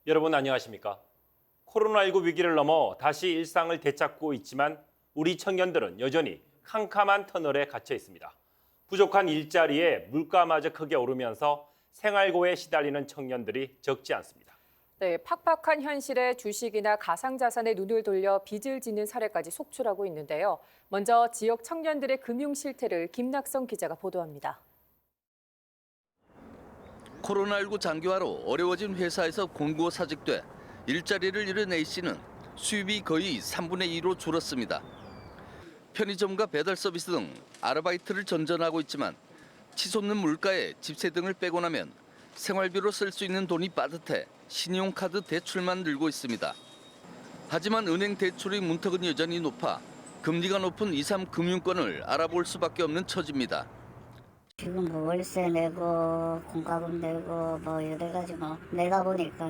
여러분 안녕하십니까? 코로나19 위기를 넘어 다시 일상을 되찾고 있지만 우리 청년들은 여전히 캄캄한 터널에 갇혀 있습니다. 부족한 일자리에 물가마저 크게 오르면서 생활고에 시달리는 청년들이 적지 않습니다. 네, 팍팍한 현실에 주식이나 가상자산에 눈을 돌려 빚을 짓는 사례까지 속출하고 있는데요. 먼저 지역 청년들의 금융 실태를 김낙성 기자가 보도합니다. 코로나19 장기화로 어려워진 회사에서 공고사직돼 일자리를 잃은 A씨는 수입이 거의 3분의 2로 줄었습니다. 편의점과 배달 서비스 등 아르바이트를 전전하고 있지만 치솟는 물가에 집세 등을 빼고 나면 생활비로 쓸 수 있는 돈이 빠듯해 신용카드 대출만 늘고 있습니다. 하지만 은행 대출의 문턱은 여전히 높아 금리가 높은 2, 3금융권을 알아볼 수밖에 없는 처지입니다. 지금 뭐 월세 내고 공과금 내고 뭐 여러 가지 뭐 내다 보니까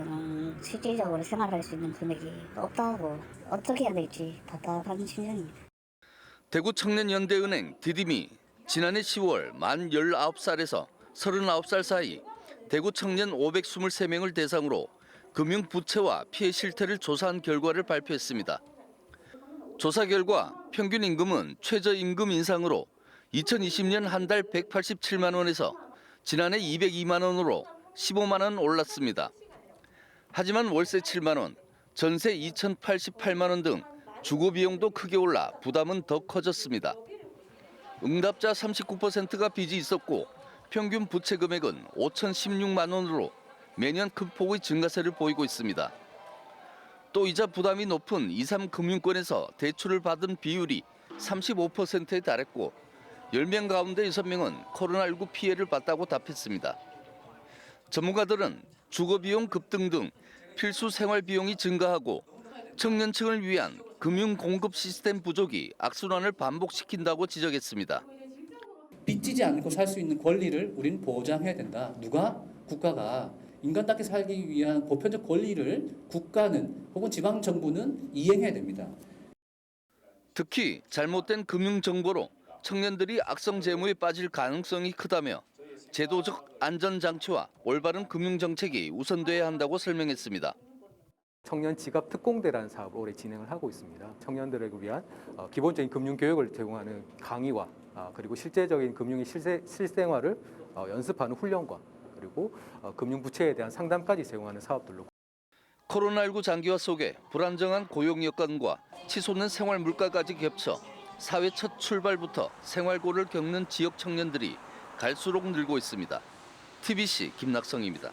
실질적으로 생활할 수 있는 금액이 없다고 어떻게 해야 될지 답답한 심정입니다. 대구 청년연대은행 디딤이 지난해 10월 만 19살에서 39살 사이 대구 청년 523명을 대상으로 금융 부채와 피해 실태를 조사한 결과를 발표했습니다. 조사 결과 평균 임금은 최저임금 인상으로 2020년 한 달 187만 원에서 지난해 202만 원으로 15만 원 올랐습니다. 하지만 월세 7만 원, 전세 2,088만 원 등 주거 비용도 크게 올라 부담은 더 커졌습니다. 응답자 39%가 빚이 있었고 평균 부채 금액은 5,016만 원으로 매년 큰 폭의 증가세를 보이고 있습니다. 또 이자 부담이 높은 2, 3금융권에서 대출을 받은 비율이 35%에 달했고 10명 가운데 6명은 코로나19 피해를 봤다고 답했습니다. 전문가들은 주거비용 급등 등 필수 생활비용이 증가하고 청년층을 위한 금융 공급 시스템 부족이 악순환을 반복시킨다고 지적했습니다. 빚지지 않고 살 수 있는 권리를 우리는 보장해야 된다. 누가? 국가가 인간답게 살기 위한 보편적 권리를 국가는 혹은 지방정부는 이행해야 됩니다. 특히 잘못된 금융 정보로 청년들이 악성 재무에 빠질 가능성이 크다며 제도적 안전장치와 올바른 금융 정책이 우선돼야 한다고 설명했습니다. 청년 지갑 특공대라는 사업을 올해 진행을 하고 있습니다. 청년들을 위한 기본적인 금융 교육을 제공하는 강의와 그리고 실제적인 금융의 실생활을 연습하는 훈련과 그리고 금융 부채에 대한 상담까지 제공하는 사업들로. 코로나19 장기화 속에 불안정한 고용 여건과 치솟는 생활 물가까지 겹쳐 사회 첫 출발부터 생활고를 겪는 지역 청년들이 갈수록 늘고 있습니다. TBC 김낙성입니다.